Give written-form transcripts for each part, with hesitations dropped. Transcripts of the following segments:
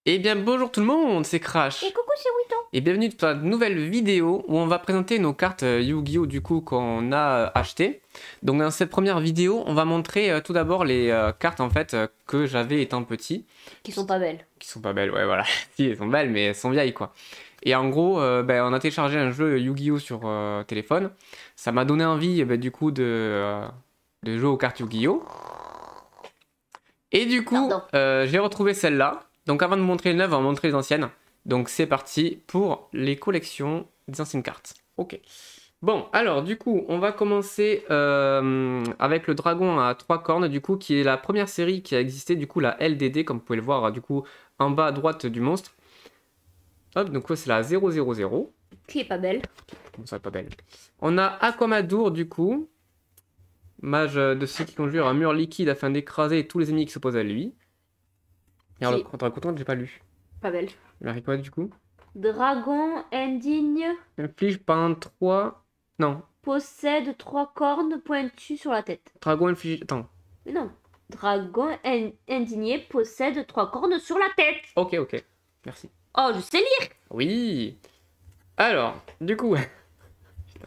Eh bien bonjour tout le monde, c'est Crash. Et coucou, c'est Wito. Et bienvenue dans une nouvelle vidéo où on va présenter nos cartes Yu-Gi-Oh du coup qu'on a achetées. Donc dans cette première vidéo, on va montrer tout d'abord les cartes en fait que j'avais étant petit. Qui sont pas belles. Qui sont pas belles, ouais voilà. Si, elles sont belles mais elles sont vieilles quoi. Et en gros, on a téléchargé un jeu Yu-Gi-Oh sur téléphone. Ça m'a donné envie du coup de jouer aux cartes Yu-Gi-Oh! Et du coup, j'ai retrouvé celle-là. Donc avant de montrer les neuves, on va montrer les anciennes. Donc c'est parti pour les collections des anciennes cartes. Ok. Bon, alors du coup, on va commencer avec le dragon à 3 cornes, du coup, qui est la première série qui a existé, du coup, la LDD, comme vous pouvez le voir, du coup, en bas à droite du monstre. Hop, donc c'est la 000. Qui est pas belle. Bon, ça va pas belle. On a Aquamadour, du coup, mage de ceux qui conjurent un mur liquide afin d'écraser tous les ennemis qui s'opposent à lui. Et alors, le contre-racontant, j'ai pas lu. Pas belle. Il a quoi du coup? Dragon indigne. Inflige pendant 3. Non. Possède 3 cornes pointues sur la tête. Dragon inflige. Attends. Mais non. Dragon indigné possède 3 cornes sur la tête. Ok, ok. Merci. Oh, je sais lire. Oui. Alors, du coup.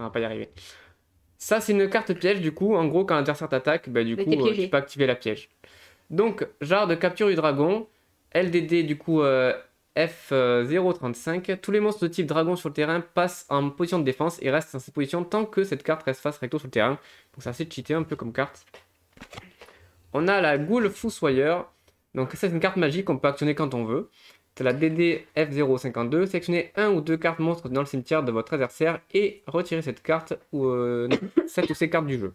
On va pas y arriver. Ça, c'est une carte piège, du coup. En gros, quand l'adversaire t'attaque, du coup, tu peux activer la piège. Donc, genre de capture du dragon. LDD, du coup, F035. Tous les monstres de type dragon sur le terrain passent en position de défense et restent dans cette position tant que cette carte reste face recto sur le terrain. Donc, c'est assez cheaté, un peu comme carte. On a la Ghoul Fossoyeur. Donc, c'est une carte magique qu'on peut actionner quand on veut. C'est la DD F052. Sélectionnez un ou deux cartes monstres dans le cimetière de votre adversaire et retirez cette carte ou cette ou ces cartes du jeu.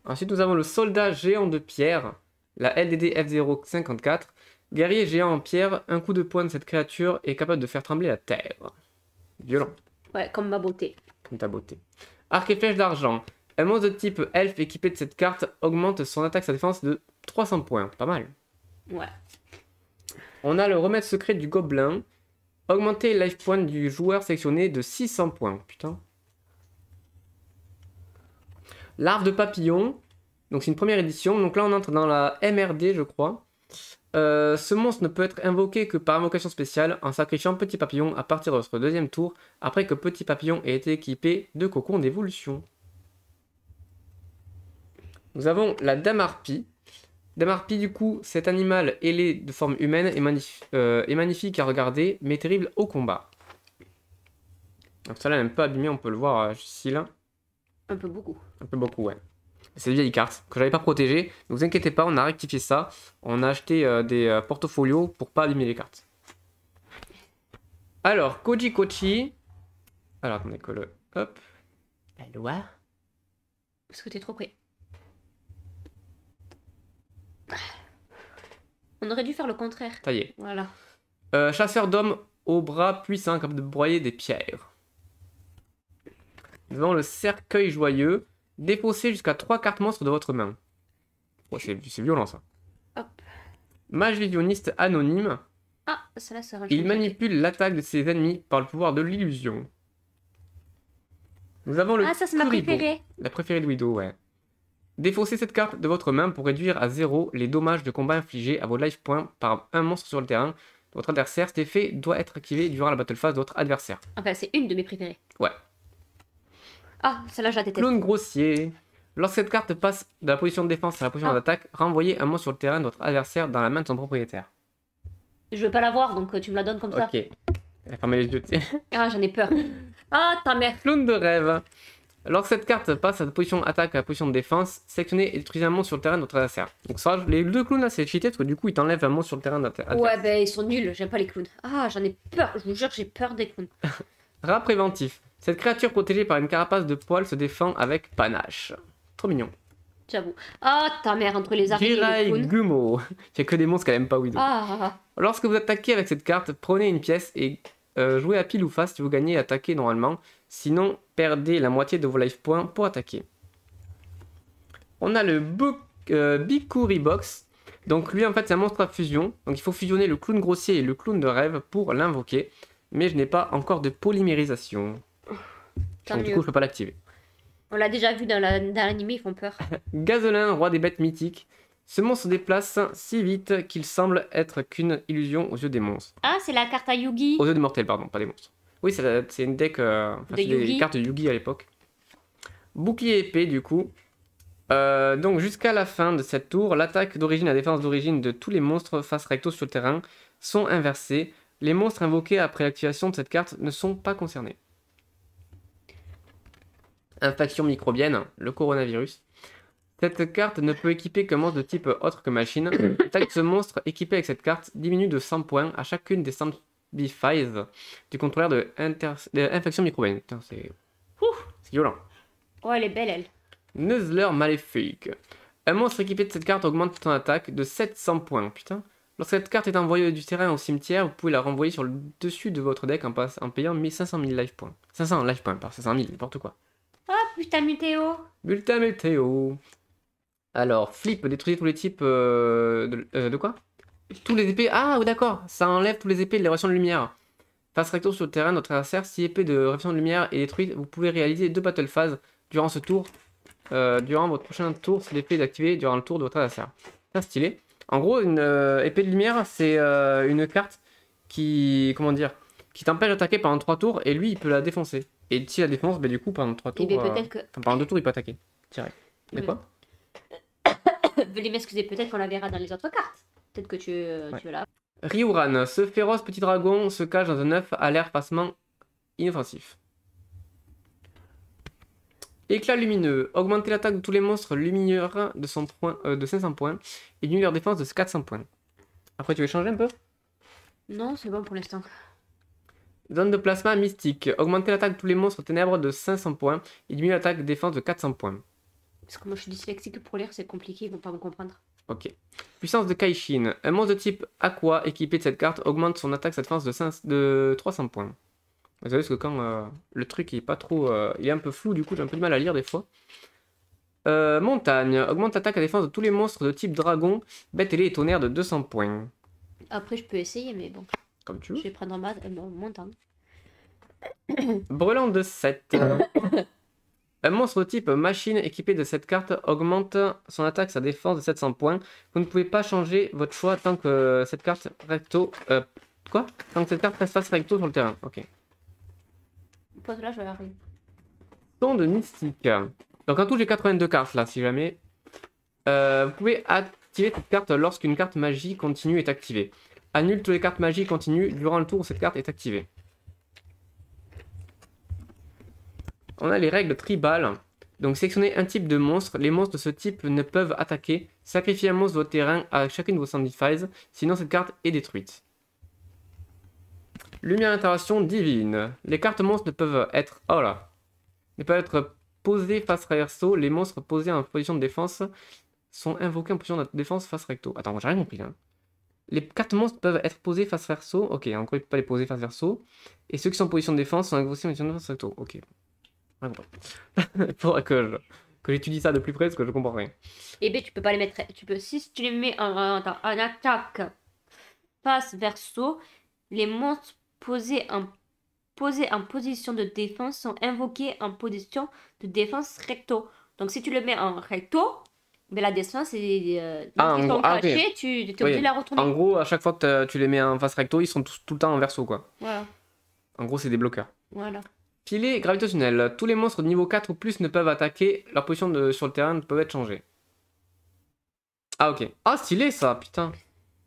Ensuite, nous avons le soldat géant de pierre, la LDD F054. Guerrier géant en pierre, un coup de poing de cette créature est capable de faire trembler la terre. Violent. Ouais, comme ma beauté. Comme ta beauté. Arc et flèche d'argent. Un monstre de type elfe équipé de cette carte augmente son attaque, sa défense de 300 points. Pas mal. Ouais. On a le remède secret du gobelin. Augmenter life point du joueur sélectionné de 600 points. Putain. Larve de papillon. Donc c'est une première édition. Donc là on entre dans la MRD je crois. Ce monstre ne peut être invoqué que par invocation spéciale en sacrifiant Petit Papillon à partir de votre deuxième tour après que Petit Papillon ait été équipé de cocon d'évolution. Nous avons la Dame Harpie. Dame Harpie du coup, cet animal ailé de forme humaine est magnifique à regarder mais terrible au combat. Donc ça là est un peu abîmé, on peut le voir ici là. Un peu beaucoup. Un peu beaucoup ouais. C'est une vieille carte que j'avais pas protégée. Ne vous inquiétez pas, on a rectifié ça. On a acheté des portfolios pour pas abîmer les cartes. Alors, Koji Kochi. Alors, attendez que le... Hop. La loi. Parce que t'es trop près. On aurait dû faire le contraire. Ça y est. Voilà. Chasseur d'hommes aux bras puissants capable de broyer des pierres. Nous avons le cercueil joyeux. Défaussez jusqu'à 3 cartes monstres de votre main. Oh, c'est violent ça. Hop. Mage visionniste anonyme. Ah, ça là, ça range. Il manipule l'attaque de ses ennemis par le pouvoir de l'illusion. Nous avons le ça c'est ma préférée. La préférée de Widow, ouais. Défaussez cette carte de votre main pour réduire à 0 les dommages de combat infligés à vos life points par un monstre sur le terrain de votre adversaire. Cet effet doit être activé durant la battle phase de votre adversaire. Enfin, c'est une de mes préférées. Ouais. Ah, celle-là, je la déteste. Clone grossier. Lorsque cette carte passe de la position de défense à la position d'attaque, renvoyez un monstre sur le terrain de votre adversaire dans la main de son propriétaire. Je veux pas la voir, donc tu me la donnes comme ça. Ok. Elle a fermé les yeux. Ah, j'en ai peur. Ah, ta mère. Clone de rêve. Lorsque cette carte passe à la position attaque à la position de défense, sélectionnez et détruisez un monstre sur le terrain de votre adversaire. Donc ça, les deux clowns là, c'est cheaté parce que du coup, ils t'enlèvent un monstre sur le terrain d'adversaire. Ouais, ils sont nuls, j'aime pas les clowns. Ah, j'en ai peur, je vous jure, j'ai peur des clowns. Rat préventif. Cette créature protégée par une carapace de poils se défend avec panache. Trop mignon. J'avoue. Ah, ta mère, entre les araignées et les clowns. Gumo. Il y a que des monstres qu'elle aime pas Widow. Lorsque vous attaquez avec cette carte, prenez une pièce et jouez à pile ou face si vous gagnez attaquer normalement. Sinon, perdez la moitié de vos life points pour attaquer. On a le Bikuri Box. Donc lui en fait c'est un monstre à fusion. Donc il faut fusionner le clown grossier et le clown de rêve pour l'invoquer. Mais je n'ai pas encore de polymérisation. Donc du coup je peux pas l'activer. On l'a déjà vu dans l'anime, ils font peur. Gazelin, roi des bêtes mythiques. Ce monstre se déplace si vite qu'il semble être qu'une illusion aux yeux des monstres. Ah, c'est la carte à Yugi. Aux yeux des mortels, pardon, pas des monstres. Oui, c'est une deck... enfin, De c'est des Yugi. cartes de Yugi à l'époque. Bouclier épée, du coup. Donc jusqu'à la fin de cette tour, l'attaque d'origine et la défense d'origine de tous les monstres face recto sur le terrain sont inversées. Les monstres invoqués après l'activation de cette carte ne sont pas concernés. Infection microbienne, le coronavirus. Cette carte ne peut équiper qu'un monstre de type autre que machine. L'attaque de ce monstre équipé avec cette carte diminue de 100 points à chacune des Stambifies du contrôleur de infection microbienne. Putain, c'est violent. Oh, elle est belle, elle. Nuzzler maléfique. Un monstre équipé de cette carte augmente ton attaque de 700 points. Putain. Lorsque cette carte est envoyée du terrain au cimetière, vous pouvez la renvoyer sur le dessus de votre deck en payant 500 000 life points. 500 life points, pas 500 000, n'importe quoi. Oh, putain, Mutéo. Bulletin météo. Alors, flip, détruisez tous les types de quoi? Tous les épées. Ah, oui, d'accord. Ça enlève tous les épées de l'érosion de lumière. Face recto sur le terrain de votre adversaire, si épée de réflexion de lumière est détruite, vous pouvez réaliser 2 battle phases durant ce tour. Durant votre prochain tour, si l'épée est activée durant le tour de votre adversaire. C'est stylé. En gros, une épée de lumière, c'est une carte qui, comment dire, qui t'empêche d'attaquer pendant 3 tours et lui, il peut la défoncer. Et si la défonce, bah, du coup, pendant 3 tours, Eh bien, peut-être que... enfin, pendant 2 tours, il peut attaquer. Direct. Mais quoi? Veuillez m'excuser, peut-être qu'on la verra dans les autres cartes. Peut-être que tu l'as. Ryuran, ce féroce petit dragon se cache dans un œuf à l'air passement inoffensif. Éclat lumineux. Augmentez l'attaque de tous les monstres lumineux de 500 points et diminue leur défense de 400 points. Après, tu veux changer un peu? Non, c'est bon pour l'instant. Zone de plasma mystique. Augmentez l'attaque de tous les monstres ténèbres de 500 points et diminue l'attaque de défense de 400 points. Parce que moi je suis dyslexique, pour lire c'est compliqué, ils vont pas me comprendre. Ok. Puissance de Kaishin. Un monstre de type Aqua équipé de cette carte augmente son attaque, sa défense de 300 points. Vous savez, parce que quand le truc il est pas trop. Il est un peu flou, du coup j'ai un peu de mal à lire des fois. Montagne. Augmente l'attaque à défense de tous les monstres de type dragon, bête ailée et tonnerre de 200 points. Après je peux essayer, mais bon. Comme tu veux. Je vais prendre montagne. Brelan de 7. Un monstre de type machine équipé de cette carte augmente son attaque, sa défense de 700 points. Vous ne pouvez pas changer votre choix tant que cette carte recto. Quoi? Tant que cette carte reste face recto sur le terrain. Ok. Pose là, je vais arriver. Ton de mystique. Donc en tout, j'ai 82 cartes là, si jamais. Vous pouvez activer cette carte lorsqu'une carte magie continue est activée. Annule toutes les cartes magie continues durant le tour où cette carte est activée. On a les règles tribales. Donc sélectionnez un type de monstre. Les monstres de ce type ne peuvent attaquer. Sacrifiez un monstre de votre terrain à chacune de vos Stambifies. Sinon cette carte est détruite. Lumière d'intervention divine. Les cartes monstres ne peuvent être... Oh là. Ne peuvent être posées face recto. Les monstres posés en position de défense sont invoqués en position de défense face recto. Attends, j'ai rien compris là. Les cartes monstres peuvent être posées face verso. Ok, en gros, ils ne peuvent pas les poser face verso. Et ceux qui sont en position de défense sont invoqués en position de défense recto. Ok. Il faudrait que j'étudie ça de plus près parce que je comprends rien. Eh bien, tu peux pas les mettre. Tu peux, si tu les mets en attaque face verso, les monstres posés en position de défense sont invoqués en position de défense recto. Donc, si tu le mets en recto, ben, la défense est cachés, okay. tu es obligé de la retourner. En gros, à chaque fois que tu les mets en face recto, ils sont tout le temps en verso, quoi. Voilà. En gros, c'est des bloqueurs. Voilà. Filet gravitationnel. Tous les monstres de niveau 4 ou plus ne peuvent attaquer. Leur position sur le terrain ne peut être changée. Ah, ok. Ah, stylé ça, putain.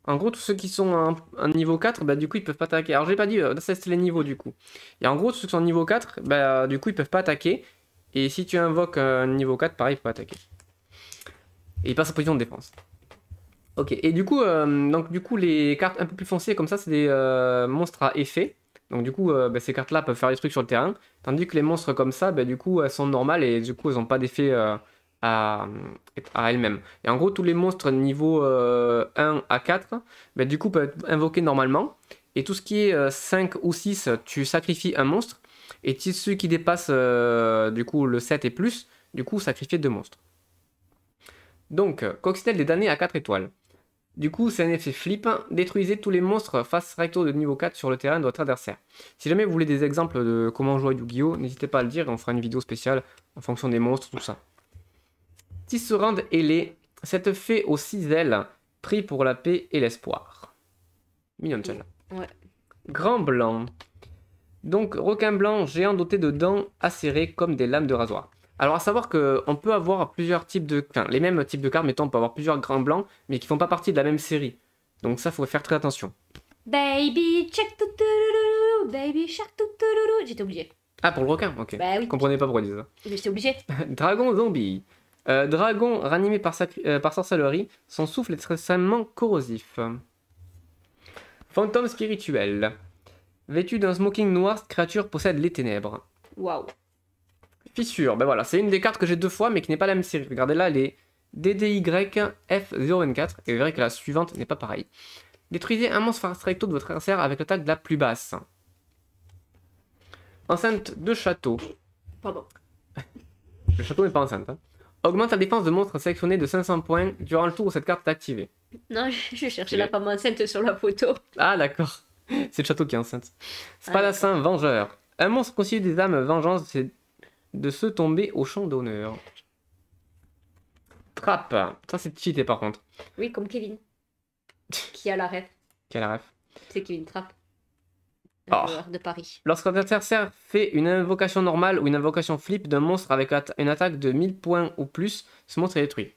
En gros, tous ceux qui sont en niveau 4, bah, du coup, ils peuvent pas attaquer. Alors, j'ai pas dit, ça c'est les niveaux, du coup. Et en gros, tous ceux qui sont en niveau 4, bah, du coup, ils peuvent pas attaquer. Et si tu invoques un niveau 4, pareil, ils peuvent pas attaquer. Et ils passent en position de défense. Ok, et du coup, les cartes un peu plus foncées, comme ça, c'est des monstres à effet. Donc du coup, ces cartes-là peuvent faire des trucs sur le terrain, tandis que les monstres comme ça, du coup, elles sont normales et du coup, elles n'ont pas d'effet à elles-mêmes. Et en gros, tous les monstres niveau 1 à 4, du coup, peuvent être invoqués normalement. Et tout ce qui est 5 ou 6, tu sacrifies un monstre. Et ceux qui dépassent du coup le 7 et plus, du coup, sacrifier 2 monstres. Donc, coccinelle des damnés à 4 étoiles. Du coup, c'est un effet flip. Détruisez tous les monstres face recto de niveau 4 sur le terrain de votre adversaire. Si jamais vous voulez des exemples de comment jouer à Yu-Gi-Oh, n'hésitez pas à le dire et on fera une vidéo spéciale en fonction des monstres, tout ça. Tisserand ailé. Cette fée aux 6 ailes prie pour la paix et l'espoir. Mignonne celle-là. Ouais. Grand blanc. Donc, requin blanc géant doté de dents acérées comme des lames de rasoir. Alors, à savoir qu'on peut avoir plusieurs types de... Enfin, les mêmes types de cartes, mettons, on peut avoir plusieurs grands blancs, mais qui font pas partie de la même série. Donc ça, faut faire très attention. Baby check tout, baby shark tout. J'étais obligée. Ah, pour le requin, ok. Bah oui. Je comprenais pas pourquoi ils disaient ça. Mais j'étais obligée. Dragon zombie. Dragon ranimé par sorcellerie, son souffle est extrêmement corrosif. Fantôme spirituel. Vêtu d'un smoking noir, cette créature possède les ténèbres. Waouh. Fissure, ben voilà, c'est une des cartes que j'ai 2 fois mais qui n'est pas la même série. Regardez là, elle est DDY F024 et vous verrez que la suivante n'est pas pareille. Détruisez un monstre face recto de votre adversaire avec l'attaque la plus basse. Enceinte de château. Pardon. Le château n'est pas enceinte. Hein. Augmente la défense de monstres sélectionnés de 500 points durant le tour où cette carte est activée. Non, je cherchais la femme enceinte sur la photo. Ah d'accord, c'est le château qui est enceinte. Spadassin vengeur. Un monstre constitué des âmes vengeance, c'est de se tomber au champ d'honneur. Trappe. Ça c'est cheaté par contre. Oui, comme Kevin. Qui a la ref. Quelle ref. C'est Kevin Trapp. Oh. Un joueur de Paris. Lorsqu'un adversaire fait une invocation normale ou une invocation flip d'un monstre avec une attaque de 1000 points ou plus, ce monstre est détruit.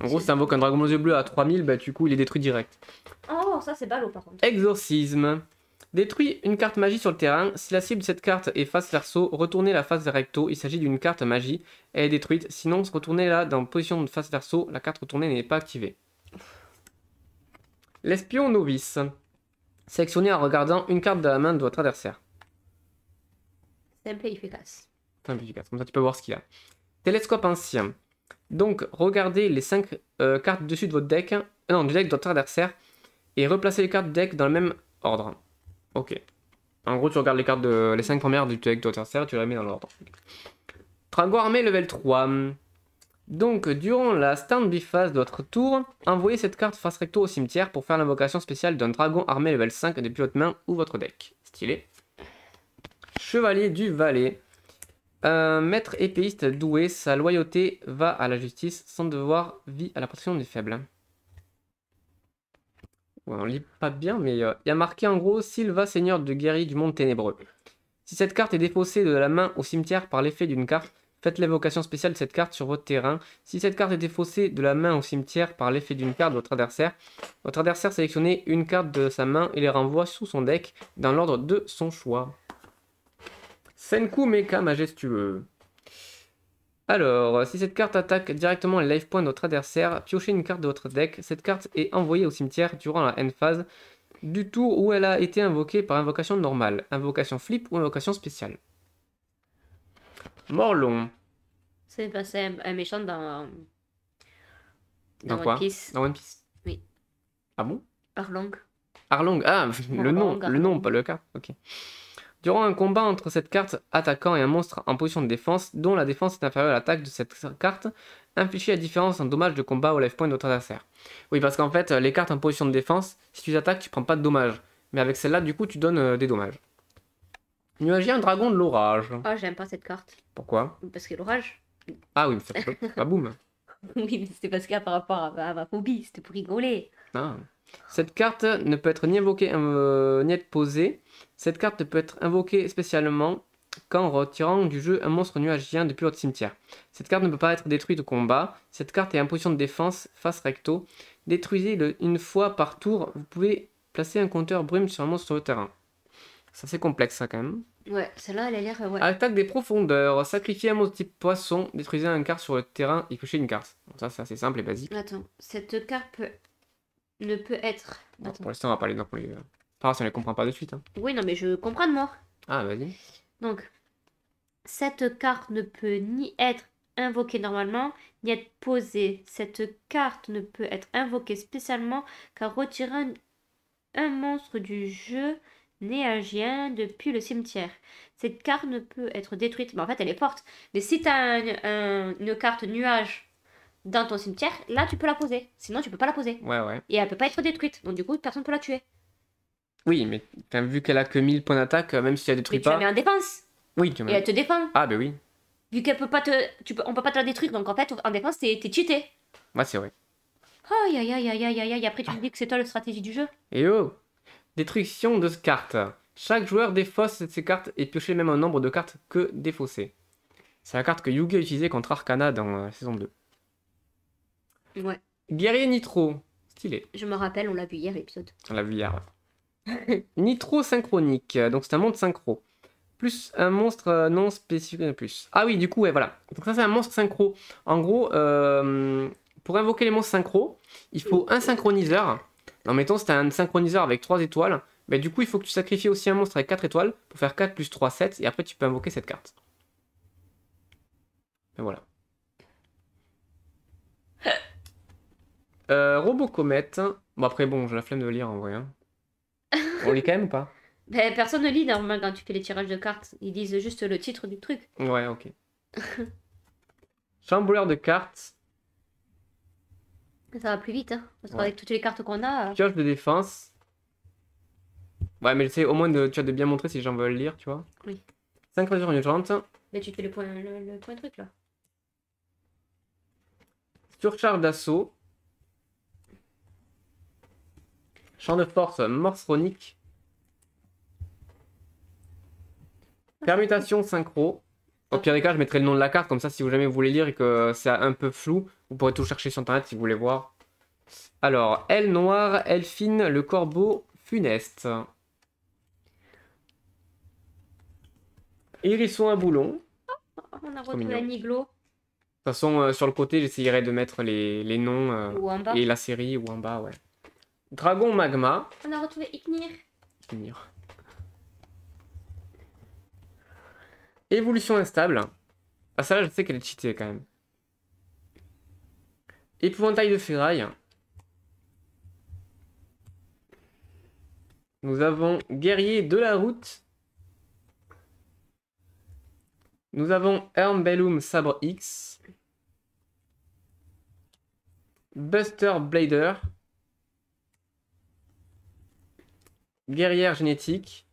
En gros, si t'invoques un dragon aux yeux bleus à 3000, bah du coup il est détruit direct. Oh, ça c'est ballot par contre. Exorcisme. Détruit une carte magie sur le terrain. Si la cible de cette carte est face verso, retournez la face recto. Il s'agit d'une carte magie. Elle est détruite. Sinon, retournez-la dans position de face verso. La carte retournée n'est pas activée. L'espion novice. Sélectionnez en regardant une carte de la main de votre adversaire. Simple et efficace. C'est un peu efficace. Comme ça, tu peux voir ce qu'il y a. Télescope ancien. Donc, regardez les 5 cartes dessus de votre deck. Non, du deck de votre adversaire. Et replacez les cartes du deck dans le même ordre. Ok. En gros, tu regardes les 5 premières du deck de votre adversaire, tu les mets dans l'ordre. Dragon armé level 3. Donc, durant la stand-by phase de votre tour, envoyez cette carte face recto au cimetière pour faire l'invocation spéciale d'un dragon armé level 5 depuis votre main ou votre deck. Stylé. Chevalier du Valais. Un maître épéiste doué, sa loyauté va à la justice, son devoir vit à la protection des faibles. Ouais, on lit pas bien, mais il y a marqué en gros Sylva, seigneur de guerrier du monde ténébreux. Si cette carte est défaussée de la main au cimetière par l'effet d'une carte, faites l'évocation spéciale de cette carte sur votre terrain. Si cette carte est défaussée de la main au cimetière par l'effet d'une carte de votre adversaire sélectionnez une carte de sa main et les renvoie sous son deck dans l'ordre de son choix. Senku Mecha majestueux. Alors, si cette carte attaque directement les life points de votre adversaire, piochez une carte de votre deck. Cette carte est envoyée au cimetière durant la end phase du tour où elle a été invoquée par invocation normale, invocation flip ou invocation spéciale. Morlon. C'est passé un méchant dans quoi? One Piece. Dans One Piece. Oui. Ah bon? Arlong. Arlong. Ah, le nom, pas le cas. Ok. Durant un combat entre cette carte attaquant et un monstre en position de défense, dont la défense est inférieure à l'attaque de cette carte, infligez la différence en dommage de combat au life point de votre adversaire. Oui, parce qu'en fait, les cartes en position de défense, si tu attaques, tu prends pas de dommages. Mais avec celle-là, du coup, tu donnes des dommages. Nuagien dragon de l'orage. Ah, j'aime pas cette carte. Pourquoi? Parce que l'orage. Ah oui, mais c'est pas boum. Oui, mais c'était parce que par rapport à ma phobie, c'était pour rigoler. Ah. Cette carte ne peut être ni invoquée ni être posée. Cette carte ne peut être invoquée spécialement qu'en retirant du jeu un monstre nuagien depuis votre cimetière. Cette carte ne peut pas être détruite au combat. Cette carte est en position de défense face recto. Détruisez-le une fois par tour. Vous pouvez placer un compteur brume sur un monstre sur le terrain. C'est assez complexe ça quand même. Ouais, celle-là elle a l'air... Ouais. Attaque des profondeurs. Sacrifiez un monstre type poisson. Détruisez un carte sur le terrain et pichez une carte. Donc ça c'est assez simple et basique. Attends, cette carte ne peut être... Non, pour l'instant on va pas les... Pas si on les comprend pas de suite. Hein. Oui, non mais je comprends de mort. Ah vas-y. Donc, cette carte ne peut ni être invoquée normalement, ni être posée. Cette carte ne peut être invoquée spécialement qu'en retirant un monstre du jeu néagien depuis le cimetière. Cette carte ne peut être détruite. Mais en fait, elle est forte. Mais si tu as une carte nuage dans ton cimetière, là, tu peux la poser. Sinon, tu peux pas la poser. Ouais. Et elle peut pas être détruite. Donc, du coup, personne peut la tuer. Oui, mais vu qu'elle a que 1000 points d'attaque, même si elle détruit Mais tu pas... la mets en défense. Oui, tu Et elle te défend. Ah, bah oui. Vu qu'elle peut pas te... on peut pas te la détruire. Donc, en fait, en défense, t'es cheaté. Ouais, c'est vrai. Aïe, aïe, aïe, aïe, aïe, aïe, aïe. Après, tu me dis que c'est toi la stratégie du jeu. Et oh! Destruction de cartes. Chaque joueur défausse ses cartes et pioche le même nombre de cartes que défaussées. C'est la carte que Yugi a utilisée contre Arcana dans la saison 2. Ouais, Guerrier Nitro. Stylé. je me rappelle, on l'a vu hier l'épisode. On l'a vu hier. Nitro synchronique. Donc c'est un monde synchro. Plus un monstre non spécifique de plus. Ah oui, du coup, ouais, voilà. Donc ça, c'est un monstre synchro. En gros, pour invoquer les monstres synchro, il faut un synchroniseur. Alors, mettons, c'est un synchroniseur avec 3 étoiles. Mais du coup, il faut que tu sacrifies aussi un monstre avec 4 étoiles pour faire 4 plus 3, 7. Et après, tu peux invoquer cette carte. Et voilà. Robocomète. Bon, après, bon, j'ai la flemme de le lire en vrai. Hein. On lit quand même ou pas? Ben, personne ne lit normalement quand tu fais les tirages de cartes. Ils disent juste le titre du truc. Ouais, ok. Chambouleur de cartes. Ça va plus vite, hein. Parce Ouais. qu'avec toutes les cartes qu'on a. Pioche de défense. Ouais, mais c'est au moins tu as de bien montrer si les gens veulent lire, tu vois. Oui. Synchronisation urgente. Ben, tu fais le point truc là. Surcharge d'assaut. Champ de force morphronique. Permutation synchro. Au pire des cas, je mettrai le nom de la carte, comme ça, si vous jamais vous voulez lire et que c'est un peu flou, vous pourrez tout chercher sur internet si vous voulez voir. Alors, aile noire, aile fine, le corbeau funeste. Hérisson à boulon. Oh, on a Trop retrouvé mignon. un iglo. De toute façon, sur le côté, j'essayerai de mettre les noms Ou en bas. et la série ou en bas, ouais. Dragon magma. On a retrouvé Iknir. Finir. Évolution instable. Ah, ça là, je sais qu'elle est cheatée quand même. Épouvantail de ferraille. Nous avons guerrier de la route. Nous avons Bellum sabre X. Buster Blader. Guerrière génétique.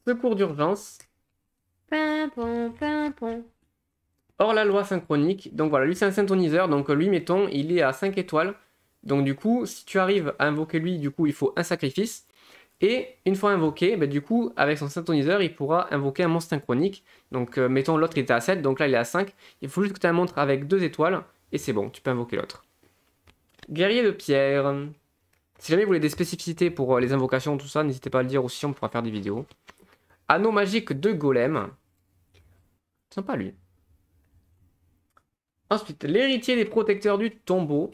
Secours d'urgence. Pimpon, pimpon. Hors la loi synchronique. Donc voilà, lui c'est un synthoniseur. Donc lui, mettons, il est à 5 étoiles. Donc du coup, si tu arrives à invoquer lui, du coup, il faut un sacrifice. Et une fois invoqué, bah, du coup, avec son synthoniseur, il pourra invoquer un monstre synchronique. Donc mettons, l'autre était à 7, donc là il est à 5. Il faut juste que tu aies un monstre avec 2 étoiles. Et c'est bon, tu peux invoquer l'autre. Guerrier de pierre. Si jamais vous voulez des spécificités pour les invocations, tout ça, n'hésitez pas à le dire aussi, on pourra faire des vidéos. Anneau magique de golem. Sympa lui. Ensuite, l'héritier des protecteurs du tombeau.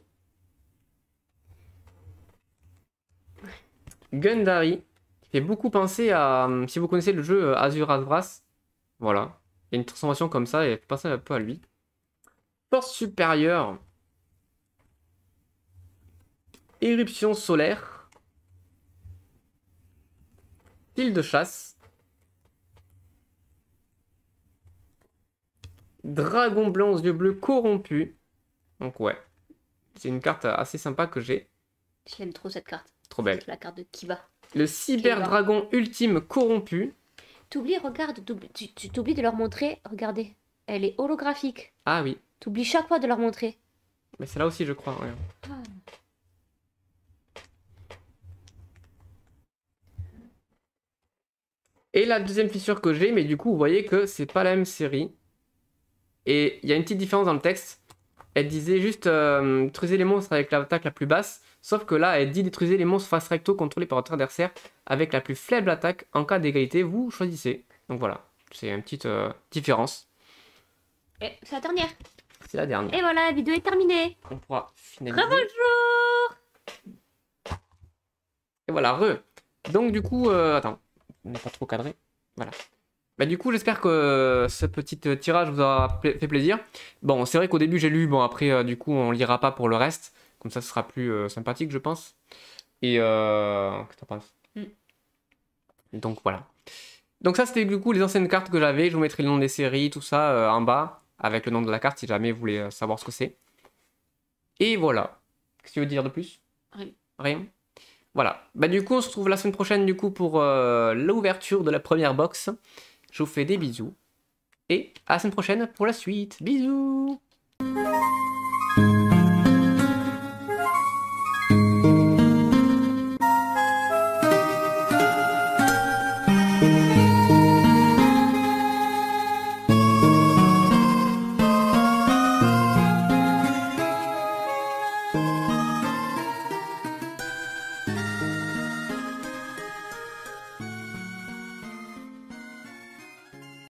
Gundari. Qui fait beaucoup penser à... Si vous connaissez le jeu Azura's Wrath. Voilà. Il y a une transformation comme ça et elle fait penser un peu à lui. Force supérieure. Éruption solaire. Fil de chasse. Dragon blanc aux yeux bleus corrompu. Donc ouais. C'est une carte assez sympa que j'ai. Je l'aime trop cette carte. Trop belle. C'est la carte de Kiba. Le cyber dragon ultime corrompu. T'oublies, regarde, tu t'oublies de leur montrer. Regardez, elle est holographique. Ah oui. T'oublies chaque fois de leur montrer. Mais c'est là aussi je crois. Ouais. Ah. Et la deuxième fissure que j'ai, mais du coup vous voyez que c'est pas la même série. Et il y a une petite différence dans le texte. Elle disait juste détruisez les monstres avec l'attaque la plus basse. Sauf que là, elle dit détruisez les monstres face recto contrôlés par votre adversaire avec la plus faible attaque. En cas d'égalité, vous choisissez. Donc voilà, c'est une petite différence. Et c'est la dernière. C'est la dernière. Et voilà, la vidéo est terminée. On pourra finaliser. Rebonjour. Et voilà, Donc du coup, attends, on n'est pas trop cadré. Voilà. Bah du coup, j'espère que ce petit tirage vous aura fait plaisir. Bon, c'est vrai qu'au début j'ai lu, bon après du coup on lira pas pour le reste. Comme ça ce sera plus sympathique je pense. Et qu'est-ce que t'en penses? Donc voilà. Donc ça c'était du coup les anciennes cartes que j'avais. Je vous mettrai le nom des séries, tout ça en bas. Avec le nom de la carte si jamais vous voulez savoir ce que c'est. Et voilà. Qu'est-ce que tu veux dire de plus? Rien. Rien. Voilà. Bah du coup on se retrouve la semaine prochaine du coup pour l'ouverture de la première box. Je vous fais des bisous. Et à la semaine prochaine pour la suite. Bisous!